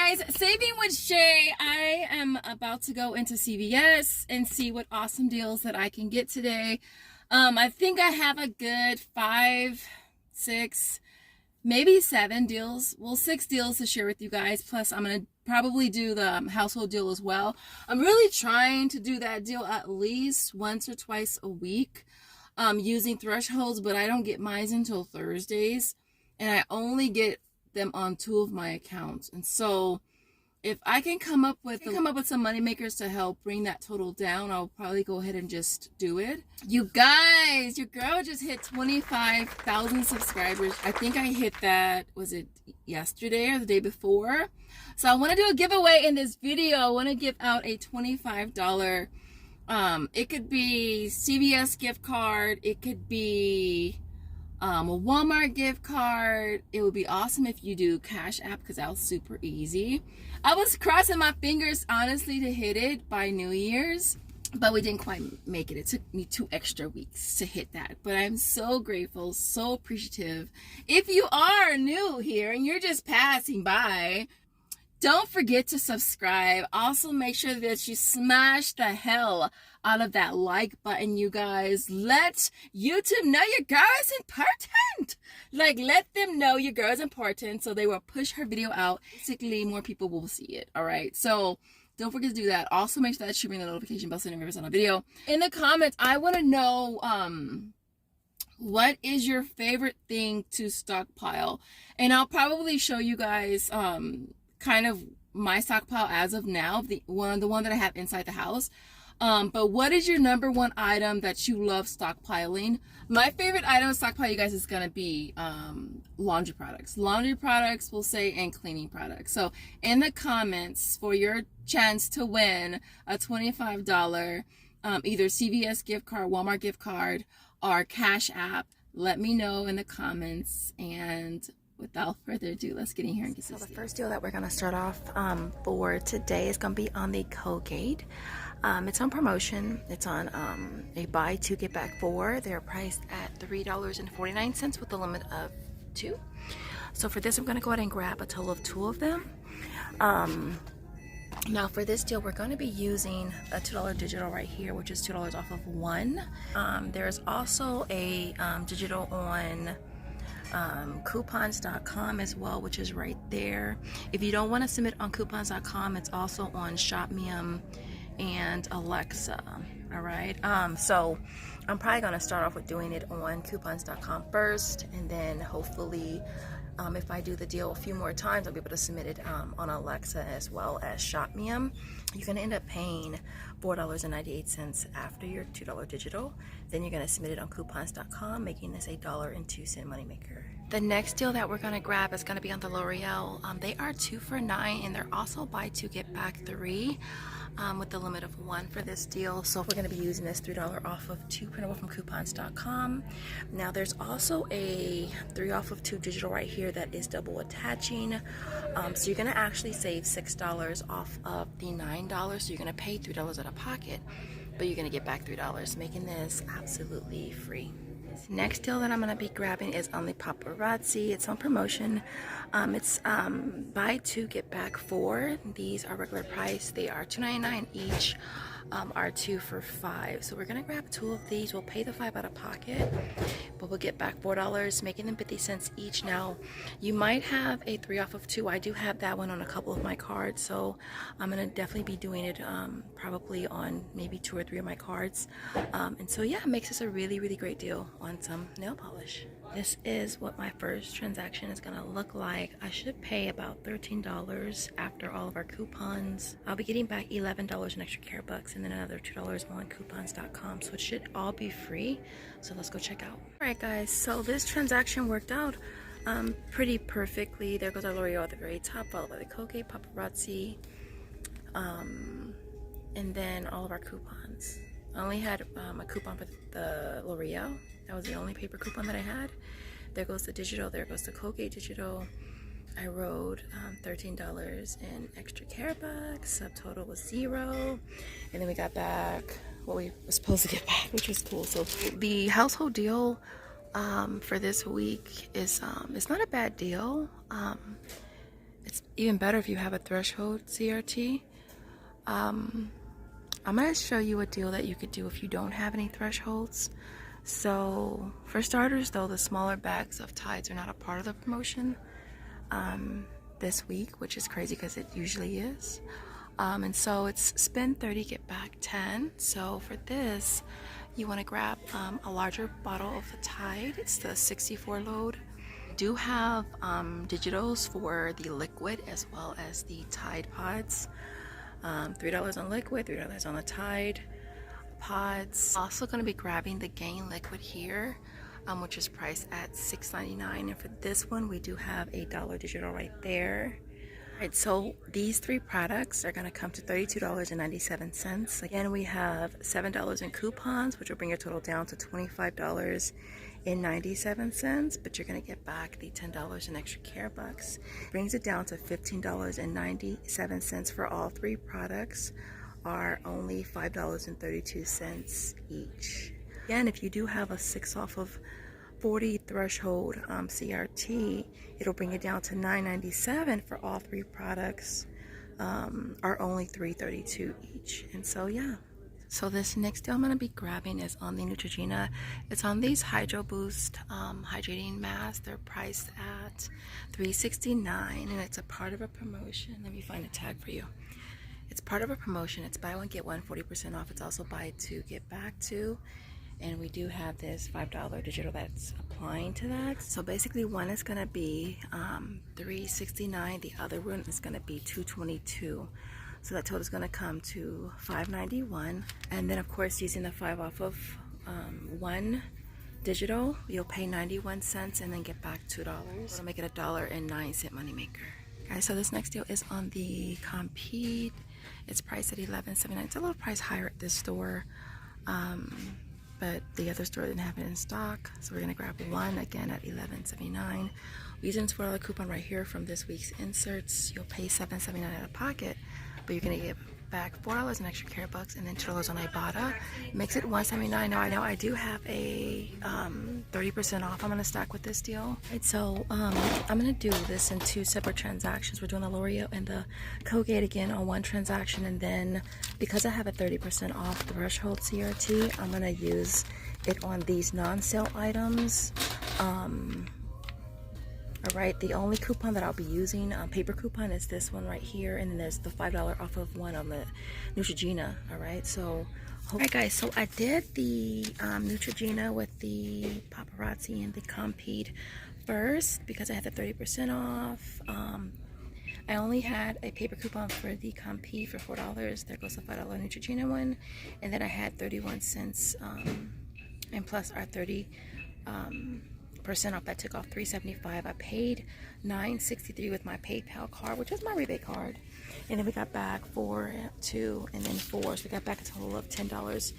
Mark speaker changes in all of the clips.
Speaker 1: guys, Saving with Shay. I am about to go into CVS and see what awesome deals that I can get today. I think I have a good 5, 6, maybe 7 deals. Well, 6 deals to share with you guys. Plus, I'm going to probably do the household deal as well. I'm really trying to do that deal at least once or twice a week using thresholds, but I don't get mine until Thursdays. And I only get them on 2 of my accounts. And so if I can come up with some money makers to help bring that total down, I'll probably go ahead and just do it. You guys, your girl just hit 25,000 subscribers. I think I hit that, was it yesterday or the day before? So I want to do a giveaway in this video. I want to give out a $25 it could be CVS gift card, it could be a Walmart gift card. It would be awesome if you do Cash App because that was super easy. I was crossing my fingers honestly to hit it by New Year's, but we didn't quite make it. It took me 2 extra weeks to hit that, but I'm so grateful, so appreciative. If you are new here and you're just passing by, don't forget to subscribe. Also, make sure that you smash the hell out of that like button, you guys. Let YouTube know your girl is important. Like, let them know your girl is important so they will push her video out. Basically, more people will see it, all right? So don't forget to do that. Also, make sure that you ring the notification bell so you never miss on a video. In the comments, I want to know what is your favorite thing to stockpile? And I'll probably show you guys kind of my stockpile as of now, the one that I have inside the house. But what is your number 1 item that you love stockpiling? My favorite item to stockpile, you guys, is gonna be laundry products. Laundry products, we'll say, and cleaning products. So in the comments for your chance to win a $25 either CVS gift card, Walmart gift card, or Cash App, let me know in the comments. And without further ado, let's get in here and get this.
Speaker 2: So the first deal that we're going to start off for today is going to be on the Colgate. It's on promotion. It's on a buy 2 get back 4. They're priced at $3.49 with a limit of 2. So for this, I'm going to go ahead and grab a total of 2 of them. Now for this deal, we're going to be using a $2 digital right here, which is $2 off of 1. There's also a digital on coupons.com as well, which is right there. If you don't want to submit on coupons.com, it's also on ShopMim and Alexa. All right, so I'm probably going to start off with doing it on coupons.com first, and then hopefully if I do the deal a few more times, I'll be able to submit it on Alexa as well as ShopMim. You're going to end up paying $4.98 after your $2 digital. Then you're going to submit it on coupons.com, making this a $1.02 moneymaker. The next deal that we're going to grab is going to be on the L'Oreal. They are 2 for $9, and they're also buy 2 get back 3 with the limit of 1 for this deal. So we're going to be using this $3 off of 2 printable from coupons.com. Now there's also a 3 off of 2 digital right here that is double attaching. So you're going to actually save $6 off of the $9. So you're going to pay $3 out of pocket, but you're going to get back $3, making this absolutely free. Next deal that I'm going to be grabbing is on the Paparazzi. It's on promotion. It's buy 2 get back 4. These are regular price. They are $2.99 each. Are 2 for $5. So we're gonna grab 2 of these. We'll pay the $5 out of pocket, but we'll get back $4, making them 50 cents each. Now you might have a 3 off of 2. I do have that one on a couple of my cards, so I'm gonna definitely be doing it probably on maybe 2 or 3 of my cards. And so yeah, it makes this a really great deal on some nail polish. This is what my first transaction is gonna look like. I should pay about $13 after all of our coupons. I'll be getting back $11 in extra care bucks and then another $2 on coupons.com. So it should all be free. So let's go check out. All right, guys. So this transaction worked out pretty perfectly. There goes our L'Oreal at the very top, followed by the Colgate, Paparazzi, and then all of our coupons. I only had a coupon for the L'Oreal. That was the only paper coupon that I had. There goes the digital. There goes the Colgate digital. I rode $13 in extra care bucks. Subtotal was 0. And then we got back what we were supposed to get back, which was cool. So the household deal for this week is it's not a bad deal. It's it's even better if you have a threshold CRT. I'm going to show you a deal that you could do if you don't have any thresholds. So for starters though, the smaller bags of Tides are not a part of the promotion this week, which is crazy because it usually is. And so it's spend 30, get back 10. So for this, you want to grab a larger bottle of the Tide. It's the 64 load. Do have digitals for the liquid as well as the Tide pods. $3 on liquid, $3 on the Tide pods. Also going to be grabbing the Gain liquid here, which is priced at $6.99. And for this one, we do have a $1 digital right there. Alright, so these three products are going to come to $32.97. Again, we have $7 in coupons, which will bring your total down to $25.97, but you're going to get back the $10 in extra care bucks. Brings it down to $15.97 for all three products, are only $5.32 each. Again, if you do have a 6 off of 40 threshold CRT, it'll bring it down to $9.97 for all three products, are only $3.32 each. And so yeah, so this next deal I'm going to be grabbing is on the Neutrogena. It's on these Hydro Boost hydrating masks. They're priced at $3.69, and it's a part of a promotion. Let me find a tag for you. It's part of a promotion. It's buy one get one 40% off. It's also buy two get back two. And we do have this $5 digital that's applying to that. So basically one is going to be $3.69. The other one is going to be $2.22. So that total is going to come to $5.91. And then of course using the 5 off of one digital, you'll pay 91 cents and then get back $2. So make it a $1.09 moneymaker. Guys, so this next deal is on the Compete. It's priced at $11.79. It's a little price higher at this store. But the other store didn't have it in stock, so we're gonna grab one again at $11.79. We're using this $4 coupon right here from this week's inserts. You'll pay $7.79 out of pocket, but you're gonna get back $4 in extra care bucks and then $2 on Ibotta. Makes it $1.79. Now I know I do have a 30% off I'm gonna stack with this deal. Right, so I'm gonna do this in two separate transactions. We're doing the L'Oreal and the Colgate again on one transaction, and then because I have a 30% off threshold CRT, I'm gonna use it on these non-sale items. Alright, the only coupon that I'll be using, paper coupon, is this one right here, and then there's the $5 off of one on the Neutrogena. Alright, so alright guys, so I did the Neutrogena with the Paparazzi and the Compete first because I had the 30% off. I only had a paper coupon for the Compete for $4. There goes the $5 Neutrogena one, and then I had 31 cents and plus our 30% off. That took off $3.75. I paid $9.63 with my PayPal card, which was my rebate card, and then we got back $4, $2, and then $4. So we got back a total of $10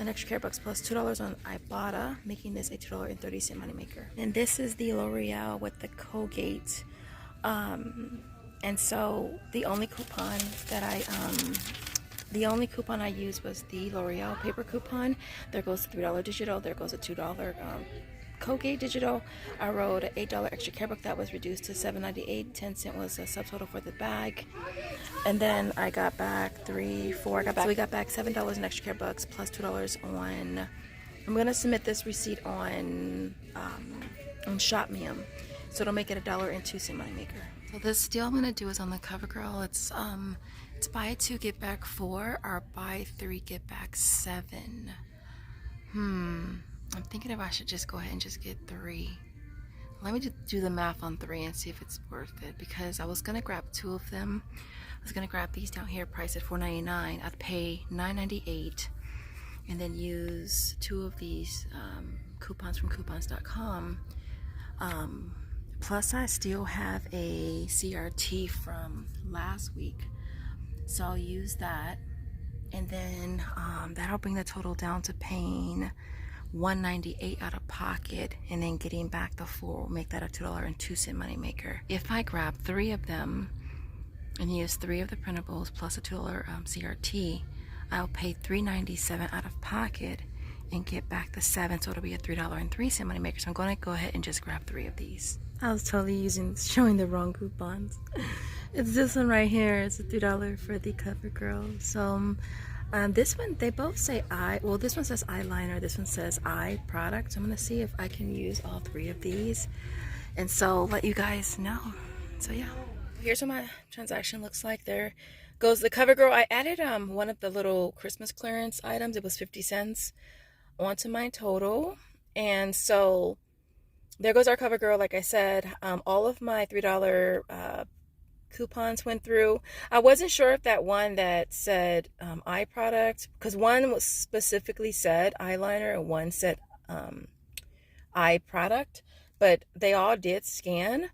Speaker 2: in extra care bucks plus $2 on Ibotta, making this a $2.30 moneymaker. And this is the L'Oreal with the Colgate. And so the only coupon that I used was the L'Oreal paper coupon. There goes the $3 digital. There goes a $2 Colgate digital. I wrote an $8 extra care book that was reduced to $7.98. 10 cents was a subtotal for the bag, and then I got back so we got back $7 in extra care bucks plus $2 on. I'm gonna submit this receipt on ShopMium, so it'll make it a $1.02 moneymaker. So this deal I'm gonna do is on the CoverGirl. It's buy 2 get back 4 or buy 3 get back 7. I'm thinking if I should just go ahead and just get 3. Let me just do the math on 3 and see if it's worth it, because I was gonna grab 2 of them. I was gonna grab these down here priced at $4.99. I'd pay $9.98 and then use 2 of these coupons from coupons.com. Plus I still have a CRT from last week, so I'll use that, and then that'll bring the total down to paying $1.98 out of pocket, and then getting back the 4 will make that a $2.02 moneymaker. If I grab 3 of them and use 3 of the printables plus a $2 CRT, I'll pay $3.97 out of pocket and get back the 7, so it'll be a $3.03 moneymaker. So I'm going to go ahead and just grab 3 of these. I was totally showing the wrong coupons. It's this one right here. It's a $3 for the CoverGirl. So this one, they both say eye. Well, this one says eyeliner. This one says eye product. So I'm gonna see if I can use all three of these, and so let you guys know. So yeah, here's what my transaction looks like. There goes the CoverGirl. I added one of the little Christmas clearance items. It was 50 cents onto my total, and so there goes our CoverGirl. Like I said, all of my $3 coupons went through. I wasn't sure if that one that said eye product, because one was specifically said eyeliner and one said eye product, but they all did scan.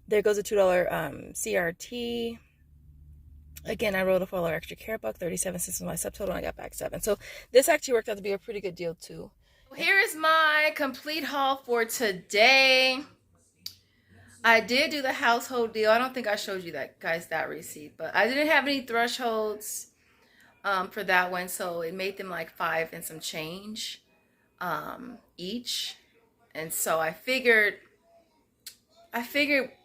Speaker 2: There goes a $2 CRT. Again, I wrote a $4 extra care buck, 37 cents was my subtotal, and I got back 7. So this actually worked out to be a pretty good deal too. Here's my complete haul for today. I did do the household deal. I don't think I showed you that, guys, that receipt, but I didn't have any thresholds for that one, so it made them like 5 and some change each. And so I figured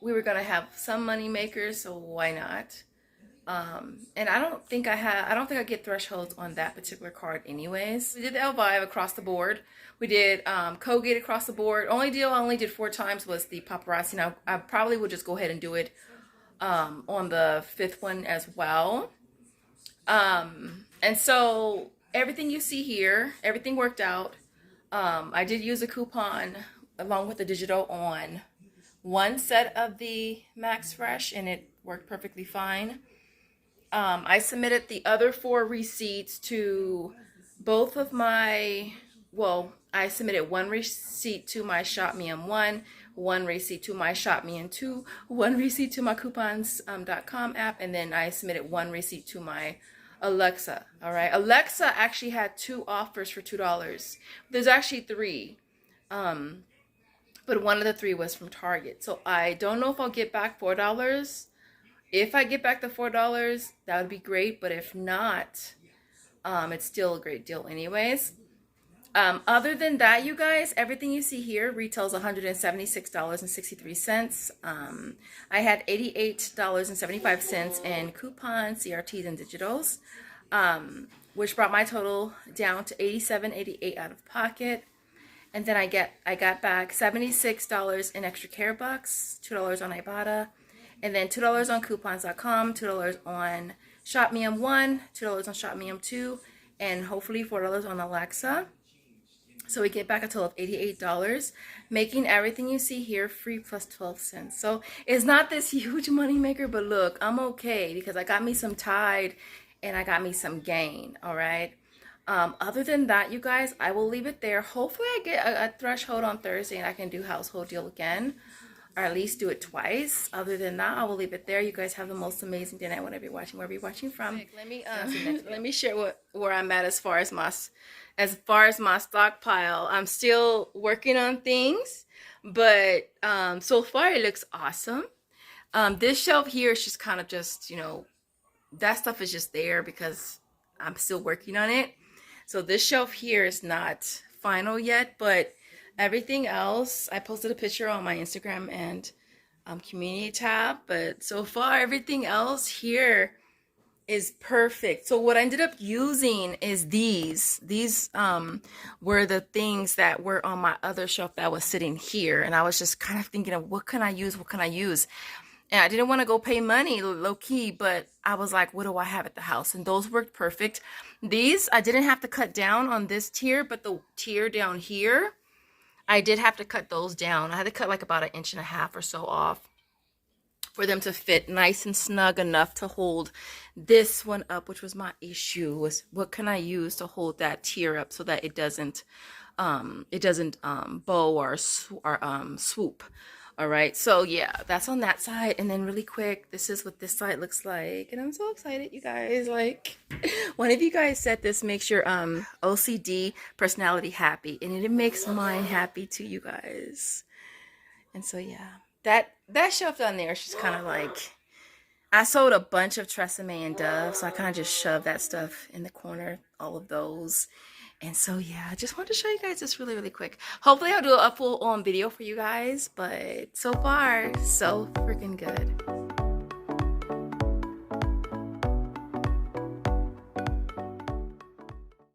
Speaker 2: we were gonna have some money makers, so why not? And I don't think I get thresholds on that particular card anyways. We did the Elvive across the board. We did Colgate across the board. Only deal I only did 4 times was the paparazzi. Now I probably would just go ahead and do it on the 5th one as well. And so everything you see here, everything worked out. I did use a coupon along with the digital on one set of the Max Fresh, and it worked perfectly fine. I submitted the other 4 receipts to both of my, well, I submitted 1 receipt to my ShopMeIn 1 receipt to my ShopMeIn 2, 1 receipt to my coupons.com app, and then I submitted 1 receipt to my Alexa. All right, Alexa actually had 2 offers for $2. There's actually 3, but one of the 3 was from Target. So I don't know if I'll get back $4. If I get back the $4, that would be great. But if not, it's still a great deal anyways. Other than that, you guys, everything you see here retails $176.63. I had $88.75 in coupons, CRTs, and digitals, which brought my total down to $87.88 out of pocket. And then I got back $76 in extra care bucks, $2 on Ibotta, and then $2 on coupons.com, $2 on ShopMeIn 1, $2 on ShopMeIn 2, and hopefully $4 on Alexa. So we get back a total of $88, making everything you see here free plus 12 cents. So it's not this huge money maker, but look, I'm okay because I got me some Tide and I got me some Gain, all right? Other than that, you guys, I will leave it there. Hopefully I get a threshold on Thursday and I can do household deal again, or at least do it twice. Other than that, I will leave it there. You guys have the most amazing day. Whenever you're watching, wherever you're watching from. Let me share where I'm at as far as my stockpile. I'm still working on things, but so far it looks awesome. This shelf here is just kind of just, you know, that stuff is just there because I'm still working on it. So this shelf here is not final yet, but everything else, I posted a picture on my Instagram and community tab, but so far everything else here is perfect. So what I ended up using is these were the things that were on my other shelf that was sitting here, and I was just kind of thinking of what can I use, and I didn't want to go pay money low-key, but I was like, what do I have at the house? And those worked perfect. These I didn't have to cut down on this tier, but the tier down here I did have to cut those down. I had to cut like about 1.5 inches or so off for them to fit nice and snug enough to hold this one up, which was my issue, was what can I use to hold that tier up so that it doesn't bow or swoop. All right, so yeah, that's on that side. And then really quick, this is what this side looks like, and I'm so excited, you guys. Like, one of you guys said this makes your OCD personality happy, and it makes mine happy too, you guys. And so yeah, that shelf down there is just kind of like, I sold a bunch of Tresemme and Dove, so I kind of just shoved that stuff in the corner, all of those. And so yeah, I just wanted to show you guys this really quick. Hopefully I'll do a full on video for you guys, but so far so freaking good.